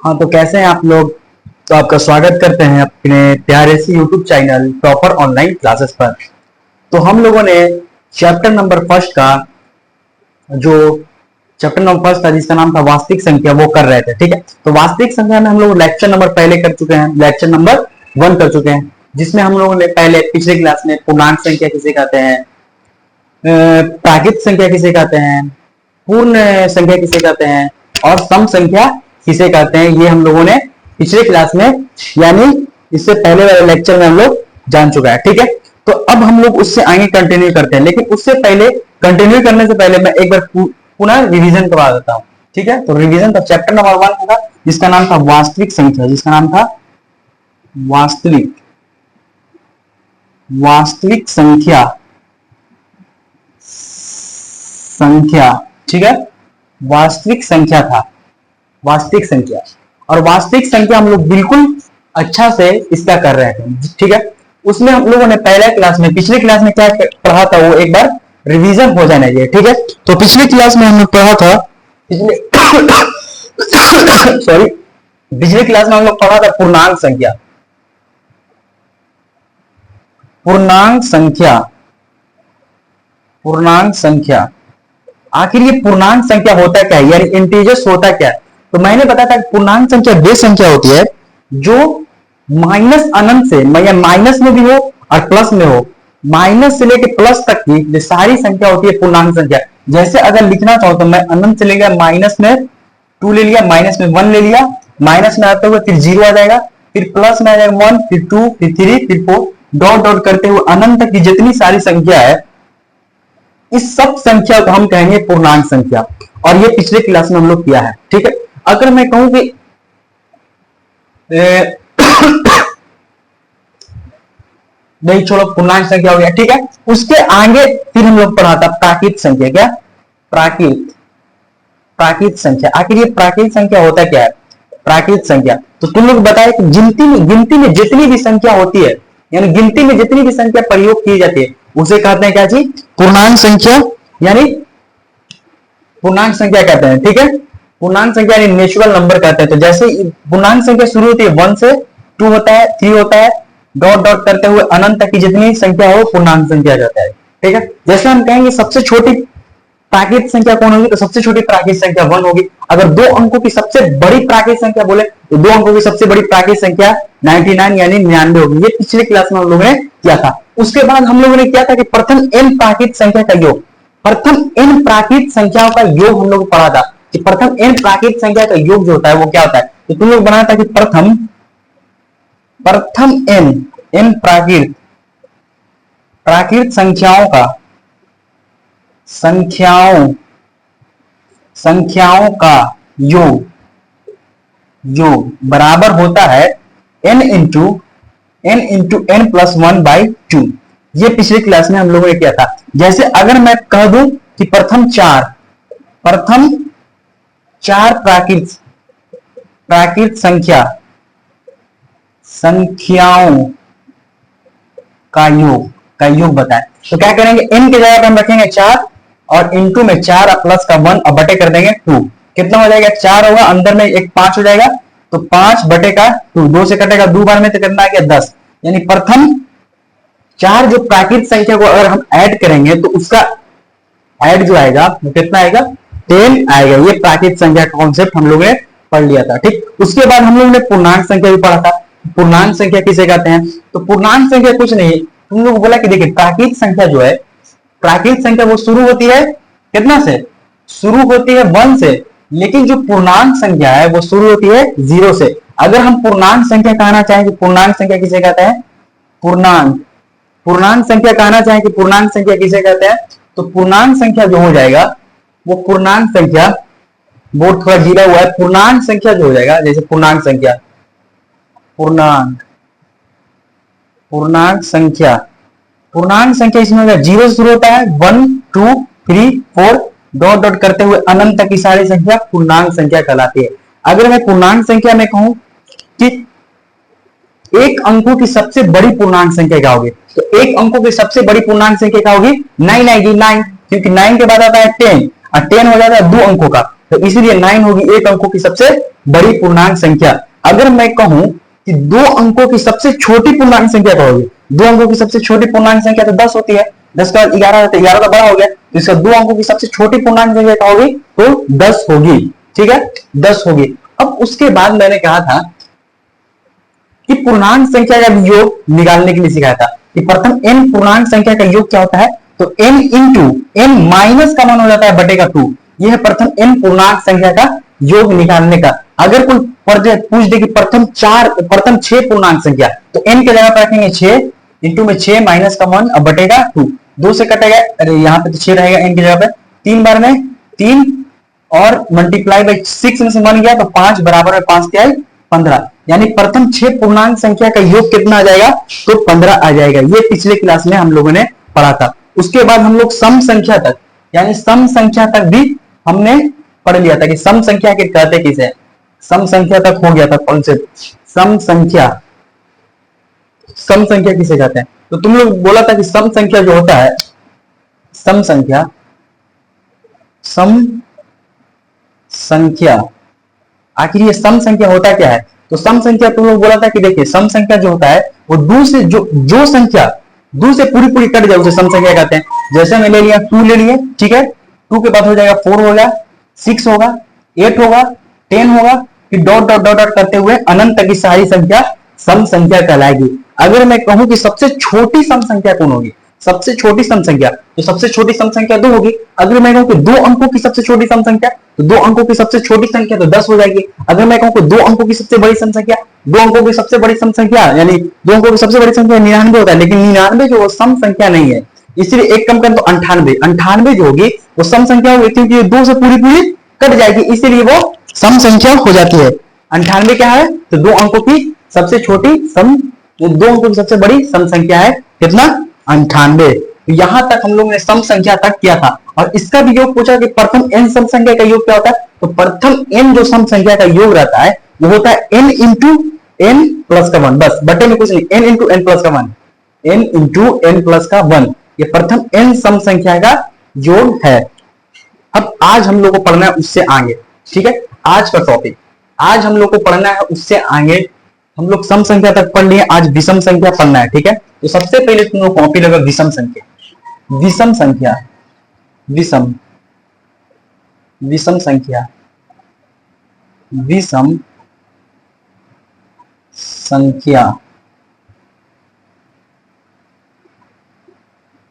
हाँ, तो कैसे हैं आप लोग। तो आपका स्वागत करते हैं अपने प्यारे से YouTube channel proper online classes पर। तो हम लोगों ने चैप्टर नंबर फर्स्ट का जो चैप्टर नंबर फर्स्ट था जिसका नाम था वास्तविक संख्या वो कर रहे थे। ठीक है, तो वास्तविक संख्या में हम लोग लेक्चर नंबर पहले कर चुके हैं, लेक्चर नंबर 1 कर चुके हैं, जिसमें हम लोगों ने पहले पिछले क्लास में पूर्णांक संख्या किसे कहते हैं, प्राकृत संख्या किसे कहते हैं, पूर्ण संख्या किसे कहते हैं और सम संख्या किसे कहते हैं, ये हम लोगों ने पिछले क्लास में यानी इससे पहले वाले लेक्चर में हम लोग जान चुका है। ठीक है, तो अब हम लोग उससे आगे कंटिन्यू करते हैं, लेकिन उससे पहले कंटिन्यू करने से पहले मैं एक बार पुनः रिवीजन करवा देता हूं। ठीक है, तो रिवीजन था चैप्टर नंबर 1 था जिसका नाम था वास्तविक संख्या, जिसका नाम था वास्तविक संख्या। ठीक है, वास्तविक संख्या था, वास्तविक संख्या। और वास्तविक संख्या हम लोग बिल्कुल अच्छा से इसका कर रहे थे। ठीक है, उसमें हम लोगों ने पिछले क्लास में क्या पढ़ा था वो एक बार रिवीजन हो जाना चाहिए। ठीक है, तो पिछले क्लास में हमने पढ़ा था पिछले क्लास में हम लोग पढ़ा था पूर्णांक संख्या। पूर्णांक संख्या आखिर ये पूर्णांक संख्या होता क्या है, यानी इंटीजर्स होता क्या है। तो मैंने बताया था कि पूर्णांक संख्या वे संख्या होती है जो माइनस अनंत से या माइनस में भी हो और प्लस में हो, माइनस से लेकर प्लस तक की जो सारी संख्या होती है पूर्णांक संख्या। जैसे अगर लिखना चाहो तो मैं अनंत से ले गया, माइनस में 2 ले लिया, माइनस में 1 ले लिया, माइनस में आते हुए फिर 0 आ जाएगा, फिर प्लस में आ जाएगा 1, फिर 2, फिर 3, फिर 4, डॉट डॉट करते हुए अनंत तक की जितनी सारी संख्या है, इस सब संख्या को हम कहेंगे पूर्णांक संख्या। और ये पिछले क्लास में हम लोग किया है। ठीक है, अगर मैं कहूं कि नहीं छोड़ो, पूर्णांक संख्या हो गया। ठीक है, उसके आगे फिर हम लोग पढ़ा था प्राकृत संख्या। क्या प्राकृत संख्या, आखिर ये प्राकृत संख्या होता क्या है। प्राकृत संख्या तो तुम लोग बताए कि गिनती में जितनी भी संख्या होती है, यानी गिनती में जितनी भी संख्या प्रयोग की जाती है उसे कहते हैं क्या चीज, पूर्णांक संख्या, यानी पूर्णांक संख्या कहते हैं। ठीक है, पूर्णांक संख्या यानी नेचुरल नंबर कहते हैं। तो जैसे पूर्णांक संख्या शुरू होती है 1 से, 2 होता है, 3 होता है, डॉट डॉट करते हुए अनंत तक की जितनी संख्या हो पूर्णांक संख्या जाता है। ठीक है, जैसे हम कहेंगे सबसे छोटी प्राकृत संख्या कौन होगी, तो सबसे छोटी प्राकृत संख्या 1 होगी। अगर 2 अंकों की सबसे बड़ी प्राकृत संख्या बोले तो 2 अंकों की सबसे बड़ी प्राकृत संख्या 99 यानी 99 होगी। ये पिछले क्लास में हम लोगों ने किया था। उसके बाद हम लोगों ने किया था कि प्रथम n प्राकृत संख्या का योग, प्रथम n प्राकृत संख्याओं का योग हम लोग पढ़ा था कि प्रथम n प्राकृत संख्या का योग जो होता है वो क्या होता है। तो तुम लोग बनाया था कि प्रथम n प्राकृत संख्याओं का योग बराबर होता है n इंटू n+1/2। ये पिछले क्लास में हम लोगों ने किया था। जैसे अगर मैं कह दूं कि प्रथम चार प्राकृत संख्याओं का योग बताएं, तो क्या करेंगे, n की जगह पर हम रखेंगे 4 और इंटू में 4 प्लस का 1 और बटे कर देंगे 2। कितना हो जाएगा, 4 होगा, अंदर में एक 5 हो जाएगा, तो 5 बटे का 2, 2 से कटेगा 2 बार में, तो कितना आ गया 10। यानी प्रथम 4 जो प्राकृत संख्या को अगर हम ऐड करेंगे तो उसका ऐड जो आएगा वो कितना आएगा, 10 आएगा। ये प्राकृत संख्या का कॉन्सेप्ट हम लोगों ने पढ़ लिया था। ठीक, उसके बाद हम लोगों ने पूर्णांक संख्या भी पढ़ा था। पूर्णांक संख्या किसे कहते हैं, तो पूर्णांक संख्या कुछ नहीं, तुम लोग बोला कि देखिए प्राकृत संख्या जो है, प्राकृत संख्या वो शुरू होती है कितना से, शुरू होती है 1 से, लेकिन जो पूर्णांक संख्या है वो शुरू होती है 0 से। अगर हम पूर्णांक संख्या कहना चाहें कि पूर्णांक संख्या किसे कहते हैं, पूर्णांक संख्या कहना चाहें कि पूर्णांक संख्या किसे कहते हैं, तो पूर्णांक संख्या जो हो जाएगा वो पूर्णांक संख्या, बोर्ड थोड़ा गिरा हुआ है, पूर्णांक संख्या जो हो जाएगा, जैसे पूर्णांक संख्या इसमें 0 से शुरू होता है, 1 2 3 4 डॉट डॉट करते हुए अनंत तक की सारी संख्या पूर्णांक संख्या कहलाती है। अगर मैं पूर्णांक संख्या में कहूं कि एक अंकों की सबसे बड़ी पूर्णांक संख्या क्या होगी, तो एक अंकों की सबसे बड़ी पूर्णांक संख्या क्या होगी, 9 आएगी। 9 क्योंकि 9 के बाद आता है 10 और 10 हो जाता है 2 अंकों का, तो इसीलिए 9 होगी एक अंकों की सबसे बड़ी पूर्णांक संख्या। अगर मैं कहूं कि दो अंकों की सबसे छोटी पूर्णांक संख्या क्या होगी, दो अंकों की सबसे छोटी पूर्णांक संख्या तो 10 होती है, 10 का 11 होता है, 11 तो बड़ा हो गया, तो इसका दो अंकों की सबसे छोटी पूर्णांक संख्या क्या होगी, तो 10 होगी। ठीक है, 10 होगी। अब उसके बाद मैंने कहा था कि पूर्णांक संख्या का योग निकालने के लिए सिखाया था कि प्रथम n पूर्णांक संख्या का योग क्या होता है, तो n इंटू n माइनस का मान हो जाता है बटे का 2। यह है प्रथम n पूर्णांक संख्या का योग निकालने का। अगर कोई पूछ दे कि प्रथम 6 पूर्णांक संख्या, तो n के जगह पर रखेंगे 6 इंटू में 6 माइनस का 1 अब बटेगा 2, 2 से कटेगा, अरे यहाँ पे तो 6 रहेगा n की जगह पर, 3 बार में 3 और मल्टीप्लाई बाई 6 में से 1 गया तो 5 बराबर में 5 क्या है 15, यानी प्रथम 6 पूर्णांक संख्या का योग कितना आ जाएगा, तो 15 आ जाएगा। ये पिछले क्लास में हम लोगों ने पढ़ा था। उसके बाद हम लोग सम संख्या तक, यानी सम संख्या तक भी हमने पढ़ लिया था कि सम संख्या के कहते किसे, सम संख्या तक हो गया था कॉन्सेप्ट। सम संख्या, सम संख्या किसे कहते हैं, तो तुम लोग बोला था कि सम संख्या जो होता है, सम संख्या, सम संख्या, आखिर ये सम संख्या होता क्या है, तो सम संख्या तुम लोग बोला था कि देखिए सम संख्या जो होता है वो दो से जो संख्या दो से पूरी पूरी कट जाए उसे सम संख्या कहते हैं। जैसे मैं ले लिया 2 ले लिए, ठीक है, 2 के बाद हो जाएगा 4 होगा, 6 होगा, 8 होगा, 10 होगा, फिर डॉट डॉट डॉट डॉट करते हुए अनंत तक की सारी संख्या सम संख्या कहलाएगी। अगर मैं कहूं कि सबसे छोटी सम संख्या कौन होगी, सबसे छोटी सम संख्या, तो सबसे छोटी सम संख्या 2 होगी। अगर मैं कहूं कि 2 अंकों की सबसे छोटी सम संख्या, तो 2 अंकों की सबसे छोटी संख्या तो 10 हो जाएगी। अगर मैं कहूं कि 2 अंकों की सबसे बड़ी सम संख्या, 2 अंकों की सबसे बड़ी सम संख्या, यानी 2 अंकों की सबसे बड़ी संख्या 99 होता है, लेकिन 99 जो सम संख्या नहीं है, इसलिए एक कम कर तो 98, 98 जो होगी वो सम संख्या होगी, क्योंकि 2 से पूरी पूरी कट जाएगी, इसीलिए वो सम संख्या हो जाती है। 98 क्या है, तो 2 अंकों की सबसे छोटी सम, 2 अंकों की सबसे बड़ी सम संख्या है कितना, 98। यहां तक हम लोग ने सम संख्या तक किया था। और इसका भी योग पूछा कि प्रथम n सम संख्या का योग क्या होता है, तो प्रथम n जो सम संख्या का योग रहता है वो होता है n इंटू n प्लस का 1, बस बटे में कुछ नहीं, n इंटू n प्लस का 1, n इंटू n प्लस का 1, ये प्रथम n सम संख्या का योग है। अब आज हम लोग को पढ़ना है उससे आगे, ठीक है, आज का टॉपिक, आज हम लोग को पढ़ना है उससे आगे। हम लोग सम संख्या तक पढ़ लिए, आज विषम संख्या पढ़ना है, ठीक है। तो सबसे पहले तुम लोग कॉपी लगा विषम संख्या, विषम संख्या, विषम, विषम संख्या, विषम संख्या,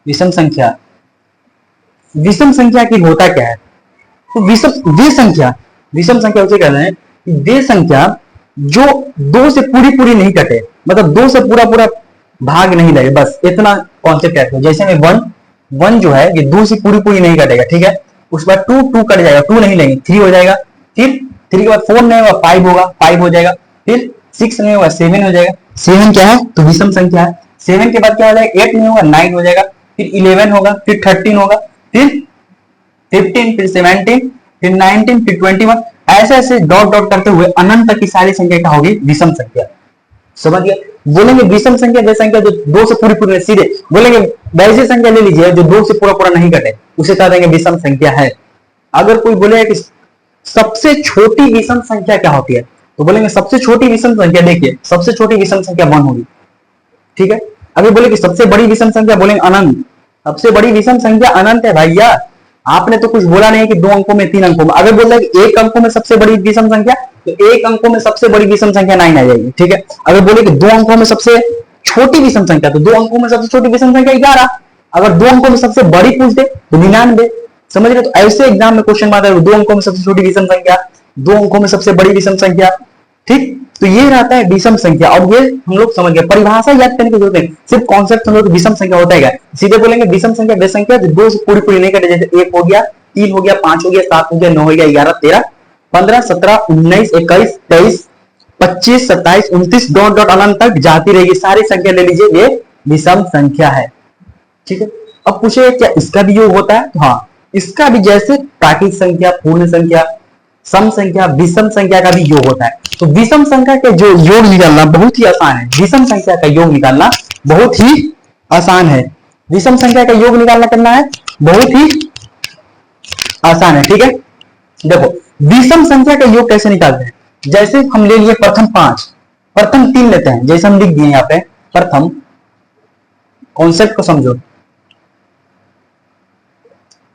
विषम संख्या, विषम संख्या की होता क्या है, तो विषम, वे संख्या, विषम संख्या उसे कहते हैं वे संख्या जो 2 से पूरी पूरी नहीं कटे, मतलब 2 से पूरा पूरा भाग नहीं लगे, बस इतना कॉन्सेप्ट है। जैसे में 1 जो है ये 2 से पूरी पूरी नहीं कटेगा, ठीक है, उसके बाद 2 कट जाएगा, 2 नहीं लेंगे, 3 हो जाएगा, फिर 3 के बाद 4 नहीं होगा 5 होगा, 5 हो जाएगा, फिर 6 नहीं होगा 7 हो जाएगा, 7 क्या है, तो विषम संख्या है। 7 के बाद क्या हो जाएगा, 8 नहीं होगा 9 हो जाएगा, फिर 11 होगा, फिर 13 होगा, फिर 15, फिर 17, फिर 19, फिर 21, ऐसे ऐसे डॉट डॉट करते हुए अनंत तक की सारी संख्या क्या होगी, विषम संख्या। समझ गया, बोलेंगे विषम संख्या वे संख्या जो 2 से पूरी पूरी, सीधे बोलेंगे वैसी संख्या ले लीजिए जो 2 से पूरा पूरा नहीं कटे, उसे कह देंगे विषम संख्या है। अगर कोई बोलेगा कि सबसे छोटी विषम संख्या क्या होती है, तो बोलेंगे सबसे छोटी विषम संख्या, देखिए सबसे छोटी विषम संख्या 1 होगी, ठीक है। अभी बोले कि सबसे बड़ी विषम संख्या, बोलेंगे अनंत, सबसे बड़ी विषम संख्या अनंत है भैया, आपने तो कुछ बोला नहीं कि 2 अंकों में 3 अंकों में। अगर बोल रहे कि 1 अंकों में सबसे बड़ी विषम संख्या, तो 1 अंकों में सबसे बड़ी विषम संख्या 9 आ जाएगी, ठीक है। अगर बोले कि 2 अंकों में सबसे छोटी विषम संख्या, तो 2 अंकों में सबसे छोटी विषम संख्या 11। अगर 2 अंकों में सबसे बड़ी पूछ दे तो 99। समझ रहे, तो ऐसे एग्जाम में क्वेश्चन आता है 2 अंकों में सबसे छोटी विषम संख्या, 2 अंकों में सबसे बड़ी विषम संख्या, ठीक। तो ये रहता है विषम संख्या, और ये हम लोग समझ गए, परिभाषा याद करने की जरूरत नहीं, सिर्फ कॉन्सेप्ट समझो कि विषम संख्या होता है। सीधे बोलेंगे विषम संख्या वे संख्या जो 2 से पूरी पूरी नहीं कटे, जैसे 1 हो गया, 3 हो गया, 5 हो गया, 7 हो गया, 9 हो गया, 11, 13, 15, 17, 19, 21, 23, 25, 27, 29 डॉट डॉट अनंत तक जाती रहेगी, सारी संख्या ले लीजिए, ये विषम संख्या है, ठीक है। अब पूछे क्या इसका भी योग होता है, तो हाँ, इसका भी जैसे प्राकृत संख्या, पूर्ण संख्या, सम संख्या, विषम संख्या का भी योग होता है। तो विषम संख्या के जो योग निकालना बहुत ही आसान है, विषम संख्या का योग निकालना बहुत ही आसान है, विषम संख्या का योग निकालना करना है बहुत ही आसान है, ठीक है। देखो विषम संख्या का योग कैसे निकालते हैं, जैसे हम ले लिए प्रथम 5, प्रथम 3 लेते हैं, जैसे हम लिख दिए यहाँ पे प्रथम, कॉन्सेप्ट को समझो,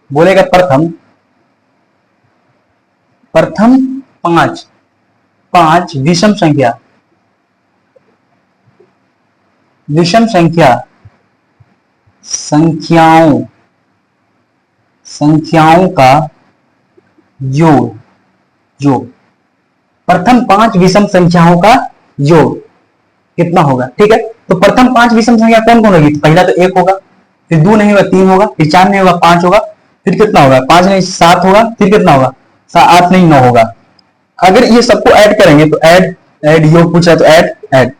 बोलेगा प्रथम, प्रथम 5, 5 विषम संख्या, विषम संख्या, संख्याओं का योग, योग, प्रथम 5 विषम संख्याओं का योग कितना होगा। ठीक है, तो प्रथम 5 विषम संख्या कौन कौन होगी, पहला तो 1 होगा, फिर 2 नहीं होगा 3 होगा, फिर 4 नहीं होगा 5 होगा, फिर कितना होगा 5 नहीं 7 होगा, फिर कितना होगा 8 नहीं 9 होगा। अगर ये सबको ऐड करेंगे तो ऐड योग पूछ रहा है तो ऐड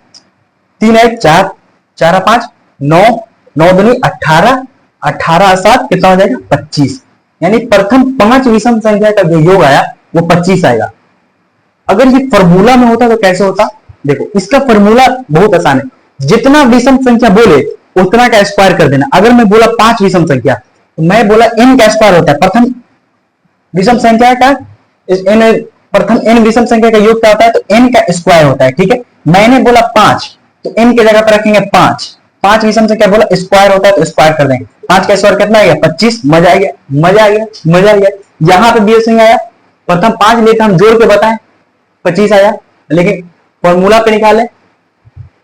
3 ऐड 4, 4 5 9, 9 दूनी 18, 18 7 कितना हो जाएगा 25। यानी प्रथम 5 विषम संख्या का जो योग आया वो 25 आएगा। अगर ये फॉर्मूला में होता तो कैसे होता, देखो इसका फॉर्मूला बहुत आसान है, जितना विषम संख्या बोले उतना का स्क्वायर कर देना। अगर मैं बोला 5 विषम संख्या तो मैं बोला n का स्क्वायर होता है, प्रथम विषम संख्या का प्रथम n विषम संख्या का योग क्या होता है, तो n का स्क्वायर होता है। ठीक है, मैंने बोला 5 तो n की जगह पर रखेंगे 5, 5 विषम संख्या बोला स्क्वायर होता है तो स्क्वायर कर देंगे, 5 का स्क्वायर कितना आएगा 25। मजा आ गया, मजा आ गया, मजा आ गया। यहां पे भी ऐसे आया, प्रथम 5 लेकर हम जोड़ के बताएं 25 आया, लेकिन फॉर्मूला पे निकाले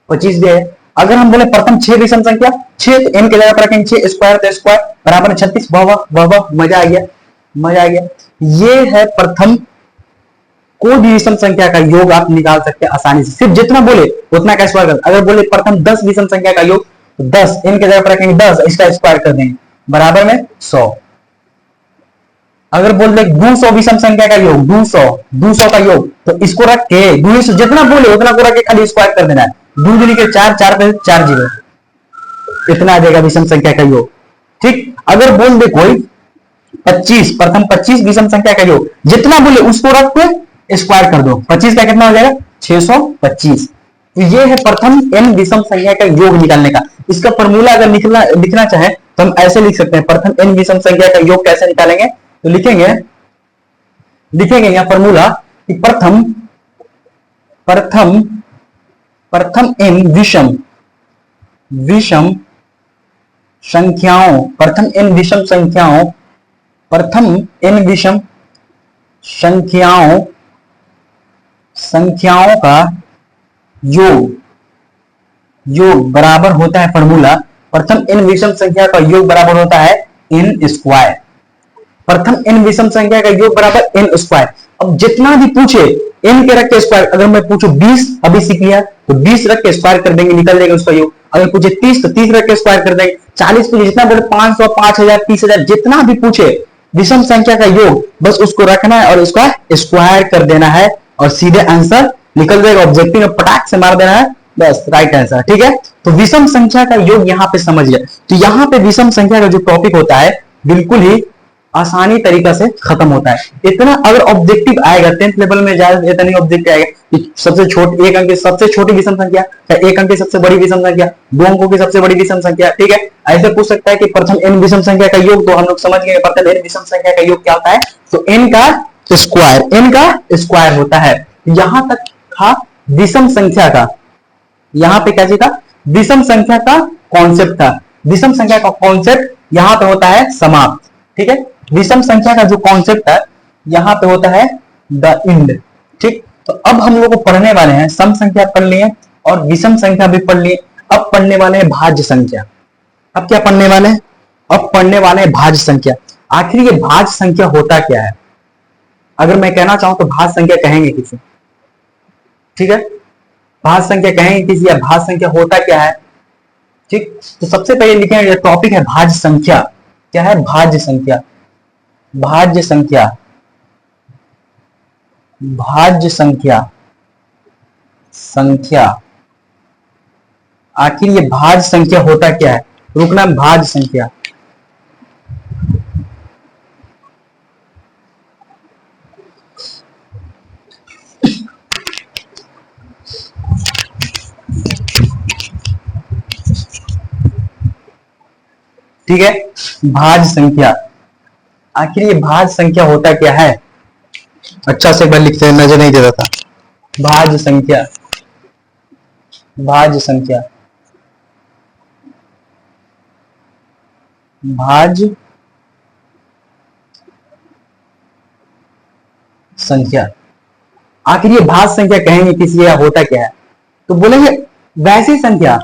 25 भी आया। अगर हम बोले प्रथम 6 विषम संख्या, 6 तो n की जगह पर रखेंगे 6 स्क्वायर तो स्क्वायर बराबर 36। वाह वाह वाह, मजा आ गया, मजा आ गया। ये है प्रथम कोई भी विषम संख्या का योग आप निकाल सकते हैं आसानी से, सिर्फ जितना बोले उतना का स्क्वायर कर। अगर बोले प्रथम 10 विषम संख्या का योग तो 10 n की जगह पर रखेंगे 10, इसका स्क्वायर कर देंगे बराबर में 100। अगर बोल दे 200 विषम संख्या का योग, 200 का योग, तो इसको रख के 200 जितना बोले उतना को रख के खाली स्क्वायर कर देना है। 2 दूनी के 4, 4 पे 4 जीरो, इतना आ जाएगा विषम संख्या का योग। ठीक, अगर बोल दे कोई 25, प्रथम 25 विषम संख्या का योग, जितना बोले उसको रख के स्क्वायर कर दो, 25 का कितना हो जाएगा 625। तो ये है प्रथम n विषम संख्या का योग निकालने का। इसका फॉर्मूला अगर लिखना चाहे तो हम ऐसे लिख सकते हैं, प्रथम n विषम संख्या का योग कैसे निकालेंगे, तो लिखेंगे यहां फॉर्मूला कि प्रथम n विषम संख्याओं, प्रथम n विषम संख्याओं का योग बराबर होता है, फॉर्मूला प्रथम n विषम संख्या का योग बराबर होता है n स्क्वायर। प्रथम n विषम संख्या का योग बराबर n स्क्वायर। अब जितना भी पूछे n के रख के स्क्वायर, अगर मैं पूछू 20 अभी सीख लिया तो 20 रख के स्क्वायर कर देंगे, निकल जाएगा उसका योग। अगर पूछे 30 तो 30 रख के स्क्वायर कर देंगे। 40 पूछे, जितना बोले 500 5000 30000 जितना भी पूछे विषम संख्या का योग बस उसको रखना है और उसका स्क्वायर कर देना है और सीधे आंसर निकल जाएगा। ऑब्जेक्टिव में पटाख से मार देना है, बस राइट आंसर। ठीक है, तो विषम संख्या का योग यहाँ पे समझ गया। तो यहाँ पे विषम संख्या का जो टॉपिक होता है बिल्कुल ही आसानी तरीका से खत्म होता है। इतना अगर ऑब्जेक्टिव आएगा 10th लेवल में, ज्यादा इतना नहीं ऑब्जेक्टिव आएगा कि सबसे छोटी एक अंक की सबसे छोटी विषम संख्या या एक अंक की सबसे बड़ी विषम संख्या, 2 अंकों की सबसे बड़ी विषम संख्या। ठीक है, ऐसे पूछ सकता है कि प्रथम n विषम संख्या का योग, तो हम लोग समझ गए प्रथम n विषम संख्या का योग क्या होता है, तो n का स्क्वायर होता है। यहां तक था विषम संख्या का, यहां पे क्या चीज था, विषम संख्या का कॉन्सेप्ट था। विषम संख्या का कॉन्सेप्ट यहां पे होता है समाप्त। ठीक है, विषम संख्या का जो कॉन्सेप्ट है यहां पे होता है द एंड। ठीक, तो अब हम लोग को पढ़ने वाले हैं, सम संख्या पढ़ लिए और विषम संख्या भी पढ़ लिए। अब पढ़ने वाले हैं भाज्य संख्या। अब क्या पढ़ने वाले हैं, अब पढ़ने वाले हैं भाज्य संख्या। आखिर ये भाज्य संख्या होता क्या है, अगर मैं कहना चाहूं तो भाज्य संख्या कहेंगे किसी, ठीक है, भाज्य संख्या कहेंगे किसी या भाज्य संख्या होता क्या है। ठीक, तो सबसे पहले लिखेंगे टॉपिक है भाज्य संख्या। क्या है भाज्य संख्या, भाज्य संख्या, भाज्य संख्या, संख्या। आखिर ये भाज्य संख्या होता क्या है, रुकना, भाज्य संख्या। ठीक है, भाज्य संख्या, आखिर ये भाज्य संख्या होता क्या है। अच्छा से एक बार लिखते हैं, नजर नहीं देता था। भाज्य संख्या, भाज्य संख्या, भाज्य संख्या। आखिर ये भाज्य संख्या कहेंगे किसी या होता क्या है? तो बोलेंगे वैसी संख्या,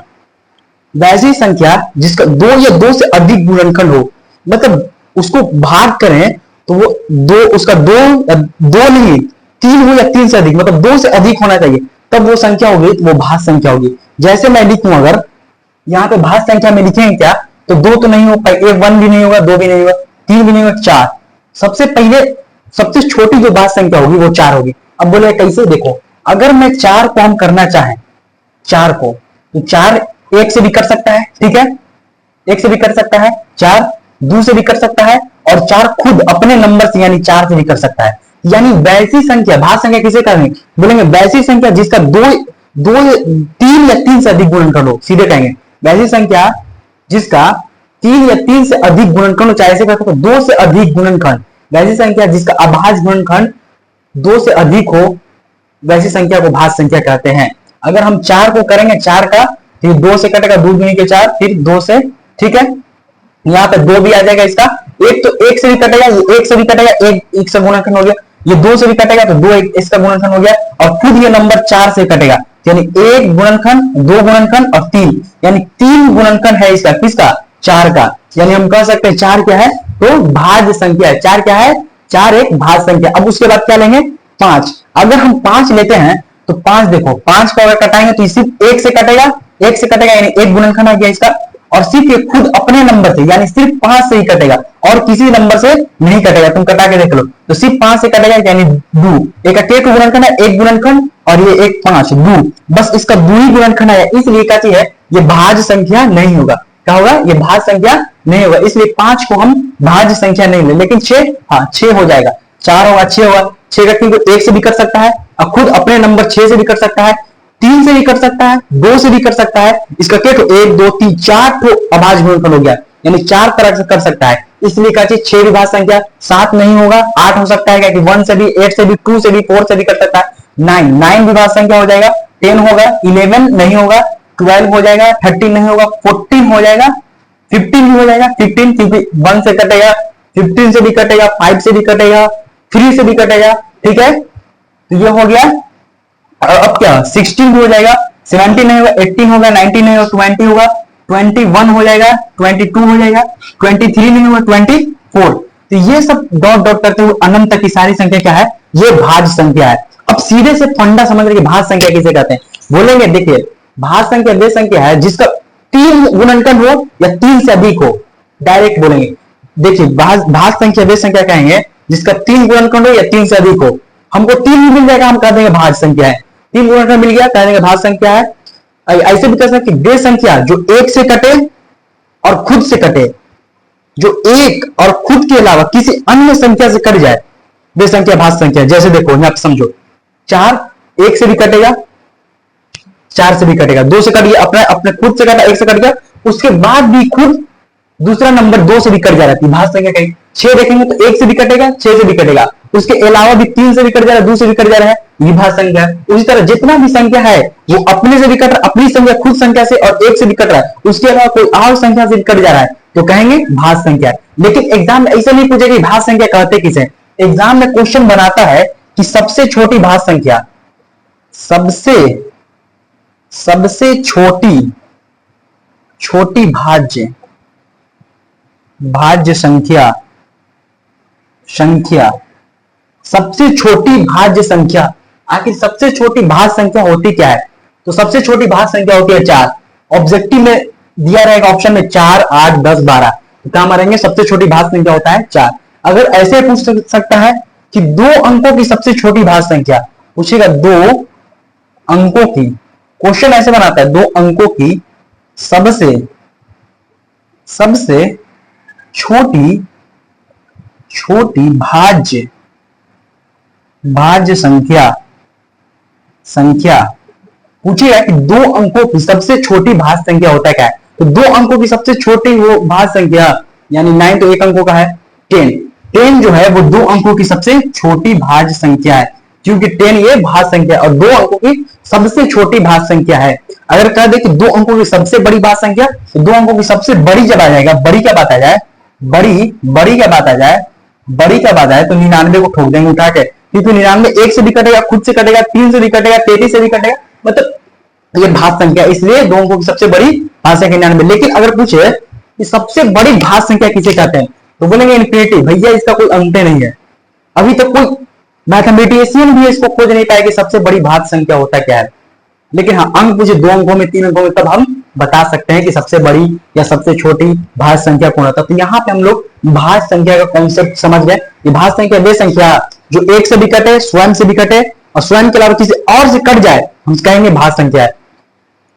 वैसी संख्या जिसका दो या दो से अधिक गुणनखंड हो, मतलब उसको भाग करें तो वो दो, उसका दो नहीं तीन हो या तीन से अधिक, मतलब दो से अधिक होना चाहिए, तब वो संख्या होगी, तो वो भाज्य संख्या होगी। जैसे मैं लिखूं, अगर यहाँ पे भाज्य संख्या में लिखेंगे क्या, तो दो तो नहीं हो पाएगी, वन भी नहीं होगा, दो भी नहीं होगा, तीन भी नहीं होगा, चार। सबसे पहले सबसे छोटी जो भाज्य संख्या होगी वो चार होगी। अब बोले कैसे? देखो, अगर मैं चार को हम करना चाहें, चार को, तो चार एक से भी कर सकता है, ठीक है, एक से भी कर सकता है, चार दो से भी कर सकता है, और चार खुद अपने नंबर से यानी चार से भी कर सकता है। यानी वैसी संख्या, भाज्य संख्या किसे कहेंगे? बोलेंगे वैसी संख्या जिसका तीन या तीन से अधिक गुणनखंड हो। सीधे कहेंगे वैसी संख्या जिसका तीन या तीन से अधिक गुणनखंड हो, चाहे ऐसे कहते हैं दो से अधिक गुणनखंड। वैसी संख्या जिसका अभाज्य गुणनखंड दो से अधिक हो, वैसी संख्या को भाज्य संख्या कहते हैं। अगर हम चार को करेंगे, चार का, फिर दो से कटेगा, दो दूनी के चार, फिर दो से, ठीक है, यहाँ पे दो भी आ जाएगा, इसका एक तो एक से भी कटेगा, एक से भी कटेगा, एक से गुणनखंड हो गया, ये दो से भी कटेगा तो दो इसका गुणनखंड हो गया, और खुद ये नंबर चार से कटेगा, यानी एक गुणनखंड, दो गुणनखंड और तीन, यानी तीन गुणनखंड है इसका, किसका? चार का। यानी हम कह सकते हैं चार क्या है? तो भाज्य संख्या है। चार क्या है? चार एक भाज्य संख्या। अब उसके बाद क्या लेंगे? पांच। अगर हम पांच लेते हैं तो पांच, देखो पांच को अगर कटाएंगे तो सिर्फ एक से कटेगा, एक से कटेगा, यानी एक गुणनखंड आ गया इसका, और सिर्फ ये खुद अपने नंबर से यानी सिर्फ पांच से ही कटेगा, और किसी नंबर से नहीं कटेगा। तुम कटा के देख लो, तो सिर्फ पांच से कटेगा, यानी दो। एक अकेले गुणनखंड है, एक गुणनखंड, और ये एक पांच, दो, बस इसका दो ही गुणनखंड है, इसलिए कहती है ये भाज्य संख्या नहीं होगा। क्या होगा? ये भाज्य संख्या नहीं होगा, इसलिए पांच को हम भाज्य संख्या नहीं ले। लेकिन छह, हाँ छह हो जाएगा, चार होगा, छह होगा। छह व्यक्ति को एक से भी कर सकता है, और खुद अपने नंबर छह से भी कर सकता है, तीन से भी कर सकता है, दो से भी कर सकता है। इसका क्या? तो एक, दो, तीन, चार तो अभाज्य गुणनखंड हो गया, यानी चार तरह से कर सकता है। इसलिए क्या चीज? छह भी भाज्य संख्या। सात नहीं होगा, आठ हो सकता है, क्या कि वन से भी, एट से भी, टू से भी, फोर से भी कर सकता है। नाइन भी भाज्य संख्या हो जाएगा। 10 होगा, 11 नहीं होगा, 12 हो जाएगा, 13 नहीं होगा, 14 हो जाएगा, 15 भी हो जाएगा। 15 क्योंकि 1 से कटेगा, 15 से भी कटेगा, 5 से भी कटेगा, 3 से भी कटेगा, ठीक है। तो ये हो गया। अब क्या? 16 भी हो जाएगा, 17 नहीं होगा, 18 होगा, 19 नहीं होगा, 20 होगा, 21 हो जाएगा, 22 हो जाएगा, 23 नहीं होगा, 24। तो ये सब डॉट डॉट करते हुए अनंत तक की सारी संख्या क्या है? ये भाज्य संख्या है। अब सीधे से फंडा समझ रहे कि भाज्य संख्या किसे कहते हैं। बोलेंगे देखिए, भाज्य संख्या वे संख्या है जिसका तीन गुणनखंड हो या तीन से अधिक हो। डायरेक्ट बोलेंगे, देखिए भाज्य संख्या वे संख्या कहेंगे जिसका तीन गुणनखंड हो या तीन से अधिक हो। हमको तीन मिल जाएगा, हम कह देंगे भाज्य संख्या है। तीन गुणनखंड मिल गया, कह देंगे भाज्य संख्या है। ऐसे भी कह सकते हैं वे संख्या जो एक से कटे और खुद से कटे, जो एक और खुद के अलावा किसी अन्य संख्या से कट जाए, वे संख्या भाज्य संख्या। जैसे देखो यहां पे समझो, चार एक से भी कटेगा, चार से भी कटेगा, दो से कट गया, अपने खुद से कटा, एक से कट गया, उसके बाद भी खुद दूसरा नंबर दो से भी कट जा रहा है, भाज्य संख्या कहीं। छह देखेंगे तो एक से भी कटेगा, छह से भी कटेगा, उसके अलावा भी तीन से भी कट जा रहा है, दो से भी कट जा रहा है, ये भाज्य संख्या है। उसी तरह जितना भी संख्या है वो अपने से भी कट रहा है, अपनी संख्या खुद संख्या से और एक से भी कट रहा है, उसके अलावा कोई और संख्या से भी कट जा रहा है, तो कहेंगे भाज्य संख्या। लेकिन एग्जाम में ऐसा नहीं पूछेगा भाज्य संख्या कहते किसे। एग्जाम में क्वेश्चन बनाता है कि सबसे छोटी भाज्य संख्या, सबसे छोटी भाज्य संख्या, सबसे छोटी भाज्य संख्या। आखिर सबसे छोटी भाज्य संख्या होती क्या है? तो सबसे छोटी भाज्य संख्या होती है 4। ऑब्जेक्टिव में दिया रहेगा ऑप्शन में 4, 8, 10, 12, तो क्या मारेंगे? सबसे छोटी भाज्य संख्या होता है 4। अगर ऐसे पूछ सकता है कि 2 अंकों की सबसे छोटी भाज्य संख्या, पूछेगा 2 अंकों की, क्वेश्चन ऐसे बनाता है 2 अंकों की सबसे छोटी भाज्य संख्या पूछिएगा कि 2 अंकों की सबसे छोटी भाज्य संख्या होता है क्या है? तो 2 अंकों की सबसे छोटी वो भाज्य संख्या, यानी 9 तो 1 अंकों का है, 10 जो है वो 2 अंकों की सबसे छोटी भाज्य संख्या है। क्योंकि 10 ये भाज्य संख्या और 2 अंकों की सबसे छोटी भाज्य संख्या है। अगर कह दे कि 2 अंकों की सबसे बड़ी भाज्य संख्या, तो 2 अंकों की सबसे बड़ी जब आ जाएगा, बड़ी क्या बात आ जाए, बड़ी क्या बात आ जाए, बड़ी क्या बात आए, तो 99 को ठोक देंगे उठा के, क्योंकि 99 1 से भी कटेगा, खुद से कटेगा, 3 से भी कटेगा, 33 से भी कटेगा, मतलब ये भाज्य संख्या, इसलिए 2 अंकों की सबसे बड़ी भाज्य संख्या 99। लेकिन अगर पूछे कि सबसे बड़ी भाज्य संख्या किसे कहते हैं, तो बोलेंगे इन्फिनिटी। भैया इसका कोई अंत नहीं है, अभी तक कोई मैथमेटिशियन भी इसको खोज नहीं पाया कि सबसे बड़ी भाज्य संख्या होता क्या है। लेकिन हाँ, अंक पूछे 2 अंकों में, 3 अंकों में, तब हम बता सकते हैं कि सबसे बड़ी या सबसे छोटी भाज्य संख्या कौन होता है। तो यहाँ पे हम लोग भाज्य संख्या का कॉन्सेप्ट समझ गए। ये भाज्य संख्या वे संख्या जो 1 से भी कटे, स्वयं से भी कटे, और स्वयं के अलावा किसी और से कट जाए, हम कहेंगे भाज्य संख्या है।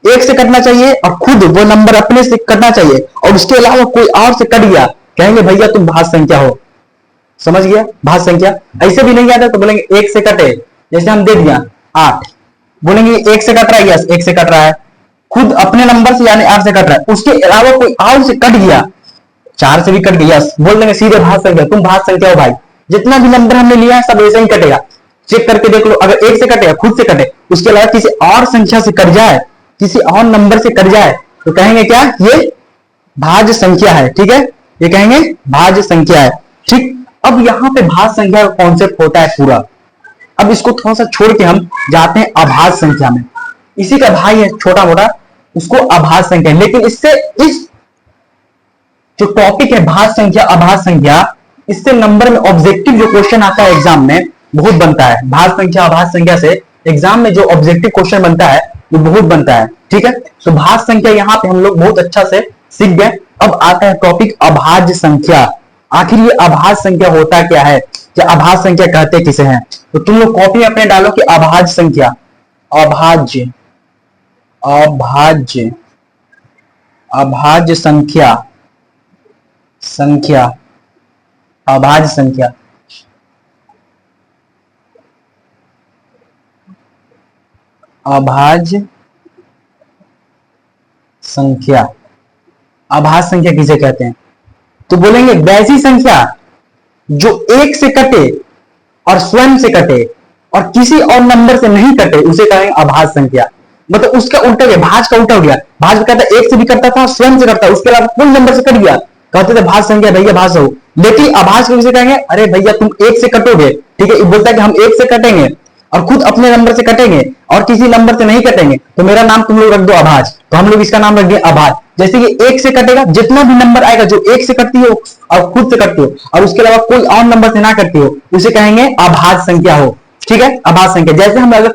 1 से कटना चाहिए और खुद वो नंबर अपने से कटना चाहिए, और उसके अलावा कोई और से कट गया, कहेंगे भैया तुम भाज्य संख्या हो। समझ गया, भाज्य संख्या। ऐसे भी नहीं आता तो बोलेंगे 1 से कटे, जैसे हम दे दिया 8, बोलेंगे 1 से कट रहा है, यस 1 से कट रहा है, खुद अपने नंबर से यानी 8 से कट रहा है, उसके अलावा कोई और से कट गया, 4 से भी कट गया, यस बोल देंगे सीधे भाज्य संख्या, तुम भाज्य संख्या हो भाई। जितना भी नंबर हमने लिया है सब ऐसे ही कटेगा, चेक करके देख लो। अगर 1 से कटेगा, खुद से कटे, उसके अलावा किसी और संख्या से कट जाए, किसी और नंबर से कट जाए, तो कहेंगे क्या, ये भाज्य संख्या है। ठीक है, ये कहेंगे भाज्य संख्या है। ठीक, अब यहाँ पे भाज्य संख्या का कॉन्सेप्ट होता है पूरा। अब इसको थोड़ा सा छोड़ के हम जाते हैं अभाज्य संख्या में। इसी का भाई है छोटा मोटा, उसको अभाज्य संख्या। लेकिन इससे इस जो टॉपिक है भाज्य संख्या अभाज्य संख्या, इससे नंबर में ऑब्जेक्टिव जो क्वेश्चन आता है एग्जाम में बहुत बनता है। भाज्य संख्या अभाज्य संख्या से एग्जाम में जो ऑब्जेक्टिव क्वेश्चन बनता है वो बहुत बनता है। ठीक है, तो भाज्य संख्या यहाँ पे हम लोग बहुत अच्छा से सीख गए। अब आता है टॉपिक अभाज्य संख्या। आखिर ये अभाज्य संख्या होता क्या है, या अभाज्य संख्या कहते किसे हैं? तो तुम लोग कॉपी अपने डालो कि अभाज्य संख्या, अभाज्य अभाज्य अभाज्य संख्या, संख्या अभाज्य संख्या, अभाज्य संख्या। अभाज्य संख्या किसे कहते हैं? तो बोलेंगे वैसी संख्या जो 1 से कटे और स्वयं से कटे और किसी और नंबर से नहीं कटे, उसे कहेंगे अभाज्य संख्या। मतलब उसका उल्टा गया, भाज का उल्टा हो गया। भाज कहता है 1 से भी करता था, स्वयं से करता, उसके अलावा कुल नंबर से कट गया, कहते थे भाज्य संख्या, भैया भाज्य हो। लेकिन अभाज्य किसे कहेंगे? अरे भैया तुम 1 से कटोगे, ठीक है, बोलता है कि हम 1 से कटेंगे और खुद अपने नंबर से कटेंगे और किसी नंबर से नहीं कटेंगे, तो मेरा नाम तुम लोग रख दो अभाज्य। तो हम लोग इसका नाम रख दिया अभाज्य। जैसे कि 1 से कटेगा, जितना भी नंबर आएगा जो 1 से कटती हो और खुद से कटती हो और उसके अलावा कोई और नंबर से ना करती हो, उसे कहेंगे अभाज्य संख्या हो। ठीक है, अभाज्य संख्या। जैसे हम अगर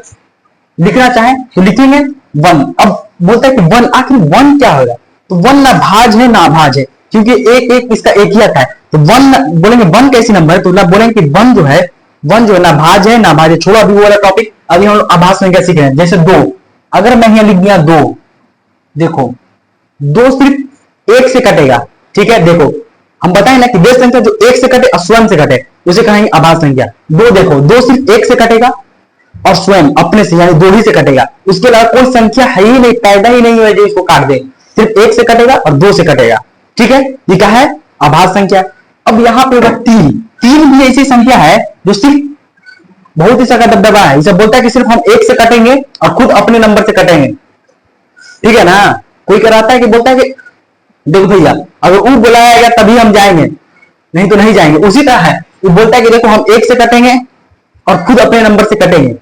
लिखना चाहें तो लिखेंगे 1। अब बोलता है कि 1, आखिर 1 क्या होगा? तो 1 ना भाज्य है ना अभाज्य है, क्योंकि एक इसका एक ही आता है। तो 1 बोलेंगे 1 कैसी नंबर है? तो ना बोलेंगे कि 1 जो है, 1 जो है ना भाज्य है ना भाज्य। छोड़ो अभी वो वाला टॉपिक, अभी हम अभाज्य संख्या सीख रहे हैं। जैसे 2, अगर मैं यहाँ लिख दिया 2, देखो 2 सिर्फ 1 से कटेगा। ठीक है, देखो हम बताएं ना कि वे संख्या जो 1 से कटे और स्वयं से कटे, उसे कहेंगे अभाज्य संख्या। 2 देखो, 2 सिर्फ 1 से कटेगा और स्वयं अपने से यानी 2 ही से कटेगा, उसके अलावा कोई संख्या है ही नहीं, पैदा ही नहीं हुआ जो इसको काट दे। सिर्फ 1 से कटेगा और 2 से कटेगा। ठीक है, ये क्या है? अभाज्य संख्या। अब यहाँ पे 3 भी ऐसी संख्या है जो सिर्फ बहुत ही सा दबदबा है। इसे बोलता है कि सिर्फ हम 1 से कटेंगे और खुद अपने नंबर से कटेंगे। ठीक है ना, कोई कराता है कि बोलता है कि देखो भैया अगर वो बुलाया गया तभी हम जाएंगे, नहीं तो नहीं जाएंगे। उसी तरह है, वो बोलता है कि देखो हम 1 से कटेंगे और खुद अपने नंबर से कटेंगे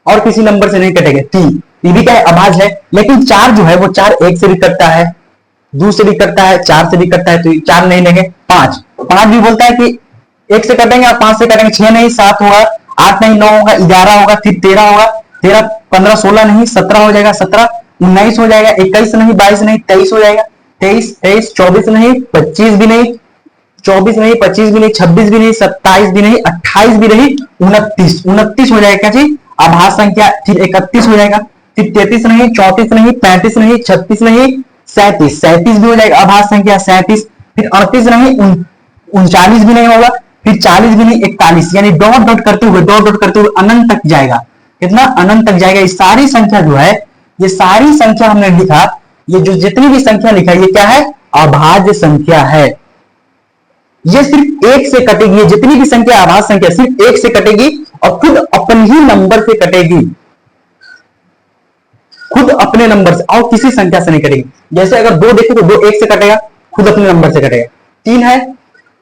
और किसी नंबर से नहीं कटेंगे। 3 ये भी क्या है? अभाज्य है। लेकिन 4 जो है वो 4 1 से भी कटता है, 2 से भी कटता है, 4 से भी कटता है, तो 4 नहीं लेंगे। 5 भी बोलता है कि 1 से कटेंगे और 5 से कटेंगे। 6 नहीं 7 होगा, 8 नहीं 9 होगा, 11 होगा, फिर 13 होगा, 13 15 16 नहीं 17 हो जाएगा, 17 19 हो जाएगा, 21 नहीं 22 नहीं 23 हो जाएगा, 23 24 नहीं 25 भी नहीं, 24 नहीं 25 भी नहीं, 26 भी नहीं, 27 भी नहीं, 28 भी नहीं, 29 हो जाएगा। क्या चीज? अभाज्य संख्या। फिर 31 हो जाएगा, फिर 33 नहीं 34 नहीं 35 नहीं 36 नहीं 37 भी हो जाएगा अभाज्य संख्या 37। फिर 38 नहीं 39 भी नहीं होगा, फिर 40 भी नहीं 41, यानी डॉट डॉट करते हुए अनंत तक जाएगा। कितना? अनंत तक जाएगा। ये सारी संख्या जो है, ये सारी संख्या हमने लिखा, ये जो जितनी भी संख्या लिखा ये क्या है? अभाज्य संख्या है। ये सिर्फ 1 से कटेगी। ये जितनी भी संख्या अभाज्य संख्या सिर्फ 1 से कटेगी और खुद अपने ही नंबर से कटेगी, खुद अपने नंबर से, और किसी संख्या से नहीं कटेगी। जैसे अगर 2 देखे तो 2 1 से कटेगा, खुद अपने नंबर से कटेगा। 3 है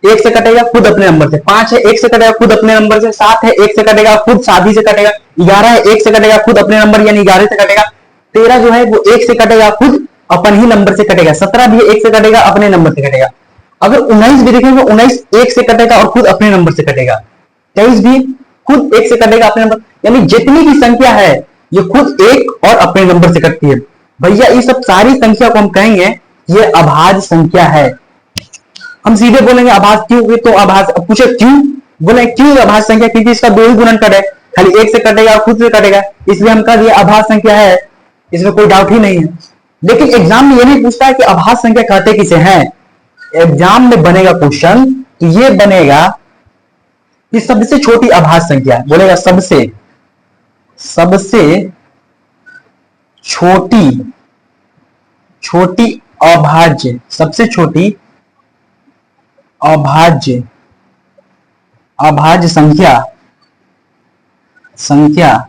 1 से कटेगा, खुद अपने नंबर से। 5 है 1 से कटेगा, खुद अपने नंबर से। 7 है 1 से कटेगा, खुद शादी से कटेगा। 11 है 1 से कटेगा, खुद अपने नंबर यानी 11 से कटेगा। 13 जो है वो 1 से कटेगा, खुद अपन ही नंबर से कटेगा। 17 भी 1 से कटेगा, अपने नंबर से कटेगा। अगर 19 भी देखेंगे, 19 1 से कटेगा और खुद अपने नंबर से कटेगा। 23 भी खुद 1 से कटेगा, अपने नंबर, यानी जितनी भी संख्या है ये खुद 1 और अपने नंबर से कटती है। भैया ये सब सारी संख्या को हम कहेंगे ये अभाज्य संख्या है। हम सीधे बोलेंगे अभाज्य क्यों, तो अभाज्य, पूछे क्यों, बोले क्यों अभाज्य संख्या, क्योंकि इसका 2 ही गुणनखंड है, खाली 1 से कटेगा और खुद से कटेगा, इसलिए हम कह दिए अभाज्य संख्या है, इसमें कोई डाउट ही नहीं है। लेकिन एग्जाम में ये नहीं पूछता है कि अभाज्य संख्या कहते किसे हैं। एग्जाम में बनेगा क्वेश्चन तो ये बनेगा कि सबसे छोटी अभाज्य संख्या, बोलेगा सबसे छोटी अभाज्य, सबसे छोटी अभाज्य संख्या,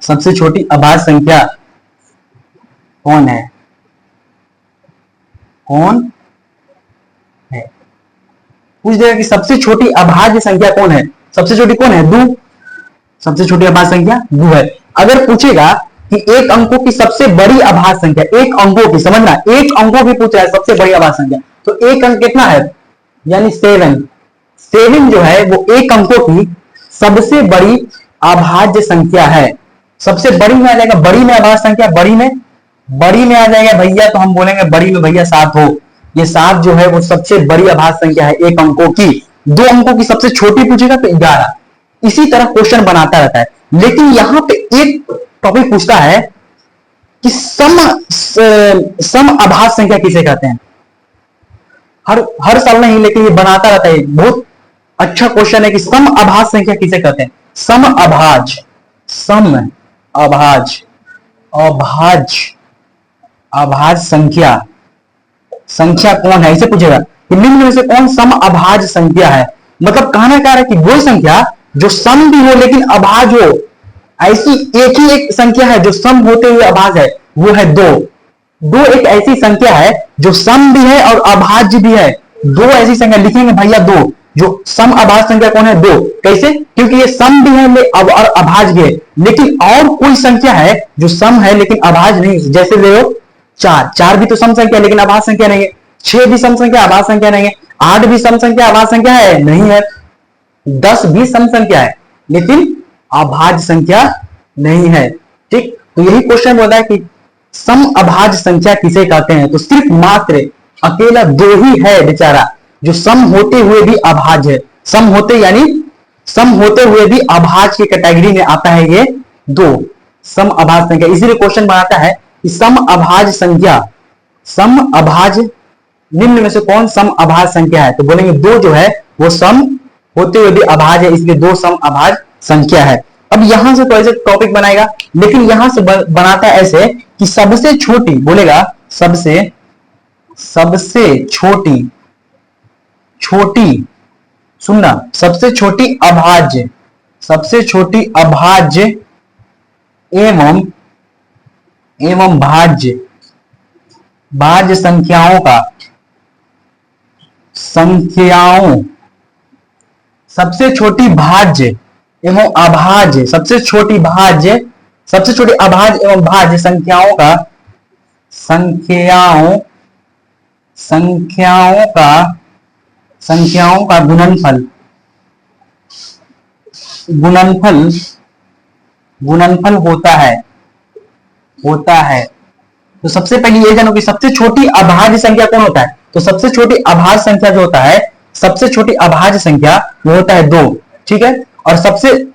सबसे छोटी अभाज्य संख्या कौन है, कौन है, पूछ देगा कि सबसे छोटी अभाज्य संख्या कौन है। सबसे छोटी कौन है, 2। सबसे छोटी अभाज्य संख्या 2 है। अगर पूछेगा कि एक अंकों की सबसे बड़ी अभाज्य संख्या, एक अंकों की, समझना, एक अंकों की पूछ रहा है सबसे बड़ी अभाज्य संख्या, तो एक अंक कितना है, यानी 7 जो है वो एक अंकों की सबसे बड़ी अभाज्य संख्या है। सबसे बड़ी में आ जाएगा, बड़ी में अभाज्य संख्या, बड़ी में आ जाएगा भैया, तो हम बोलेंगे बड़ी में भैया 7 हो। ये 7 जो है वो सबसे बड़ी अभाज्य संख्या है एक अंकों की। 2 अंकों की सबसे छोटी पूछेगा तो 11। इसी तरह क्वेश्चन बनाता रहता है। लेकिन यहां पे एक टॉपिक पूछता है कि सम अभाज्य संख्या किसे कहते हैं। हर साल नहीं, लेकिन ये बनाता रहता है, बहुत अच्छा क्वेश्चन है कि सम अभाज्य संख्या किसे कहते हैं। सम अभाज्य संख्या कौन है, इसे पूछेगा कि निम्न में से कौन सम अभाज्य संख्या है। मतलब कहना क्या है कि वो संख्या जो सम भी हो लेकिन अभाज्य हो, ऐसी एक ही एक संख्या है जो सम होते हुए अभाज्य है, वो है 2 एक ऐसी संख्या है जो सम भी है और अभाज्य भी है। 2 ऐसी संख्या लिखेंगे भैया, 2 जो सम अभाज्य संख्या कौन है, 2। कैसे, क्योंकि ये सम भी है और अभाज्य भी है। लेकिन और कोई संख्या है जो सम है लेकिन अभाज्य नहीं, जैसे ले लो 4 भी तो सम संख्या लेकिन अभाज्य संख्या नहीं है। 6 भी सम संख्या अभाज्य संख्या नहीं है। 8 भी सम संख्या अभाज्य संख्या है नहीं है। 10 भी सम संख्या है लेकिन अभाज्य संख्या नहीं है। ठीक, तो यही क्वेश्चन बोलता है कि सम अभाज्य संख्या किसे कहते हैं। तो सिर्फ मात्र अकेला 2 ही है बेचारा जो सम होते हुए भी अभाज्य है। सम होते हुए भी अभाज्य की कैटेगरी में आता है ये 2 सम अभाज्य संख्या। इसीलिए क्वेश्चन बनाता है कि सम अभाज्य निम्न में से कौन सम अभाज्य संख्या है। तो बोलेंगे 2 जो है वो सम होते हुए भी अभाज्य है, इसलिए 2 सम अभाज्य संख्या है। अब यहां से तो ऐसे टॉपिक बनाएगा, लेकिन यहां से बनाता है ऐसे कि सबसे छोटी, बोलेगा सबसे छोटी, सुनना, सबसे छोटी अभाज्य एवं भाज्य संख्याओं सबसे छोटी भाज्य एवं अभाज्य, सबसे छोटी अभाज्य एवं भाज्य संख्याओं का गुणनफल होता है। तो सबसे पहले ये जानो कि सबसे छोटी अभाज्य संख्या कौन होता है। तो सबसे छोटी अभाज्य संख्या जो होता है, सबसे छोटी अभाज्य संख्या वो होता है 2, ठीक है। और सबसे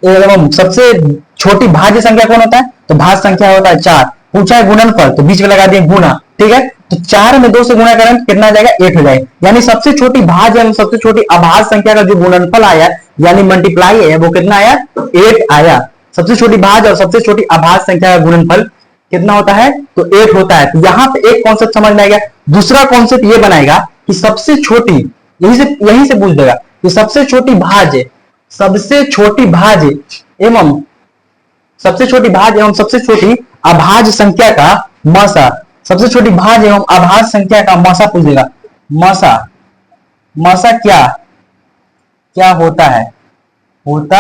छोटी भाज्य संख्या कौन होता है, तो भाज्य संख्या होता है 4। पूछा है गुणनफल, तो बीच में लगा दिए गुणा, ठीक है। तो 4 में 2 से गुणा करें कितना जाएगा, 8 हो जाएगा। यानी सबसे छोटी भाज्य एवं सबसे छोटी अभाज्य संख्या का जो गुणनफल आया यानी मल्टीप्लाई है वो कितना आया, 8 आया। सबसे छोटी भाज्य और सबसे छोटी अभाज्य संख्या का गुणनफल कितना होता है, तो 8 होता है। तो यहां पे एक कॉन्सेप्ट समझ में आएगा। दूसरा कॉन्सेप्ट ये बनाएगा कि सबसे छोटी, यहीं से पूछ देगा कि सबसे छोटी भाज्य एवं सबसे छोटी भाज्य एवं सबसे छोटी अभाज्य संख्या का मसा, सबसे छोटी भाज्य एवं अभाज्य संख्या का मसा पूछ देगा। मसा, मसा क्या क्या होता है, होता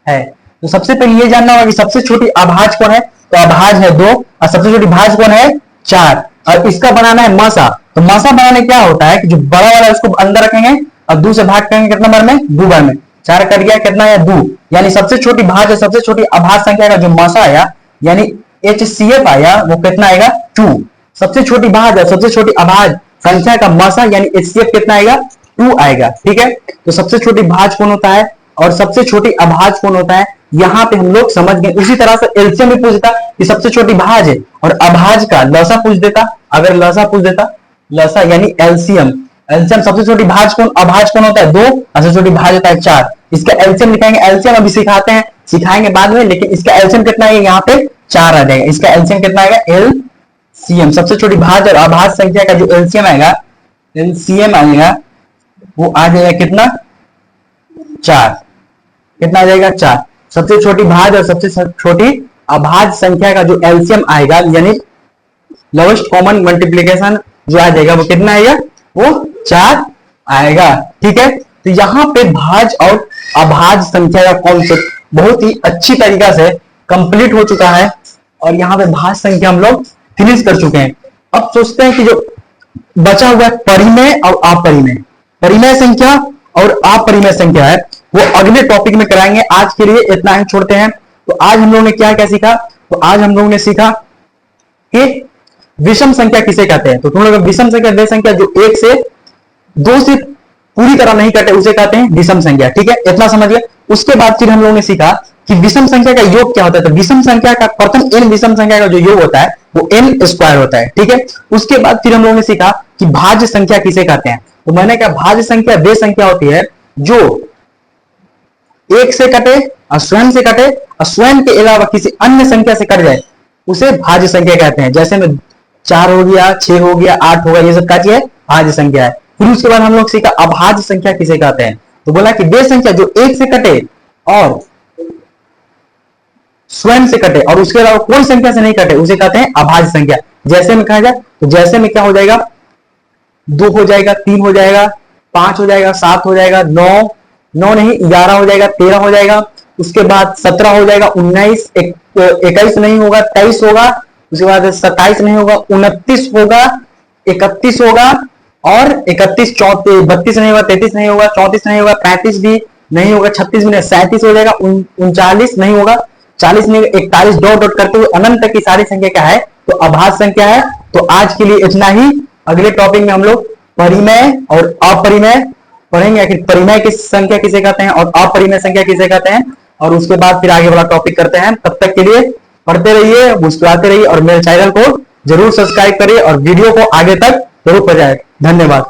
है। तो सबसे पहले ये जानना होगा कि सबसे छोटी अभाज्य कौन है, तो अभाज्य है 2 और सबसे छोटी भाज्य कौन है 4, और इसका बनाना है मसा। तो मसा बनाने क्या होता है कि जो बड़ा वाला है उसको अंदर रखेंगे और 2 से भाग करेंगे कितना बार में, 2 बार में, 4 कट गया कितना है 2, यानी सबसे छोटी भाज्य सबसे छोटी अभाज्य संख्या का जो मसा आया यानी HCF आया वो कितना आएगा 2। सबसे छोटी भाज्य सबसे छोटी अभाज्य संख्या का मसा यानी HCF कितना आएगा 2 आएगा। ठीक है, तो सबसे छोटी भाज्य कौन होता है और सबसे छोटी अभाज्य कौन होता है, यहां पे हम लोग समझ गए। उसी तरह से एलसीएम भी पूछता कि सबसे छोटी भाज्य और अभाज्य का लसा पूछ देता, अगर लसा पूछ देता, लसा यानी एलसीएम, एलसीएम सबसे छोटी भाज्य कौन अभाज्य कौन होता है 2 और सबसे छोटी भाज्य होता है 4। इसका एलसीएम लिखाएंगे, एलसीएम अभी सिखाते हैं, सिखाएंगे बाद में, लेकिन इसका एलसीएम कितना है यहाँ पे 4 आ जाएगा। इसका एलसीएम कितना आएगा एलसीएम, सबसे छोटी भाज्य और अभाज्य संख्या का जो एलसीएम आएगा, एलसीएम आएगा वो आ जाएगा कितना 4, कितना आ जाएगा 4। सबसे छोटी भाज्य और सबसे छोटी अभाज्य संख्या का जो एलसीएम आएगा यानी लोवेस्ट कॉमन मल्टीप्लिकेशन जो आ जाएगा वो कितना आएगा, वो 4 आएगा। ठीक है, तो यहां पे भाज्य और अभाज्य संख्या का कॉन्सेप्ट बहुत ही अच्छी तरीका से कंप्लीट हो चुका है और यहाँ पे भाज्य संख्या हम लोग फिनिश कर चुके हैं। अब सोचते हैं कि जो बचा हुआ है परिमेय और अपरिमेय, परिमेय संख्या और अपरिमेय संख्या है वो अगले टॉपिक में कराएंगे। आज के लिए इतना ही छोड़ते हैं। तो आज हम लोगों ने क्या क्या सीखा, तो आज हम लोगों ने सीखा कि विषम संख्या किसे कहते हैं। तो तुम लोग विषम संख्या वे संख्या जो 1 से 2 से पूरी तरह नहीं कटे उसे कहते हैं विषम संख्या। ठीक है, इतना समझ गए। उसके बाद फिर हम लोगों ने सीखा कि विषम संख्या का योग क्या होता है। तो विषम संख्या का प्रथम n विषम संख्या का जो योग होता है वो n स्क्वायर होता है। ठीक है, उसके बाद फिर हम लोगों ने सीखा कि भाज्य संख्या किसे कहते हैं। तो मैंने कहा भाज्य संख्या वे संख्या होती है जो 1 से कटे और स्वयं से कटे और स्वयं के अलावा किसी अन्य संख्या से कट जाए उसे भाज्य संख्या कहते हैं। जैसे में 4 हो गया, 6 हो गया, 8 हो गया, ये सब क्या है भाज्य संख्या है। फिर उसके बाद हम लोग सीखा अभाज्य संख्या किसे कहते हैं। तो बोला कि वे संख्या जो 1 से कटे और स्वयं से कटे और उसके अलावा कोई संख्या से नहीं कटे उसे कहते हैं अभाज्य संख्या। जैसे में कहा जाए तो जैसे में क्या हो जाएगा 2 हो जाएगा, 3 हो जाएगा, 5 हो जाएगा, 7 हो जाएगा, 9 नहीं 11 हो जाएगा, 13 हो जाएगा, उसके बाद 17 हो जाएगा, 19 21 नहीं होगा, 23 होगा, उसके बाद 27 नहीं होगा, 29 होगा, 31 होगा और 31 32 नहीं होगा, 33 नहीं होगा, 34 नहीं होगा, 35 भी नहीं होगा, 36 भी नहीं, 37 हो जाएगा, 39 नहीं होगा, 40 नहीं, 41 डॉट डॉट करते हुए अनंत तक की सारी संख्या क्या है तो अभाज्य संख्या है। तो आज के लिए इतना ही। अगले टॉपिक में हम लोग परिमेय और अपरिमेय पढ़ेंगे, आखिर परिमेय की संख्या किसे कहते हैं और अपरिमेय संख्या किसे कहते हैं, और उसके बाद फिर आगे वाला टॉपिक करते हैं। तब तक के लिए पढ़ते रहिए, मुस्कुराते रहिए और मेरे चैनल को जरूर सब्सक्राइब करिए और वीडियो को आगे तक जरूर पहुंचाएं। धन्यवाद।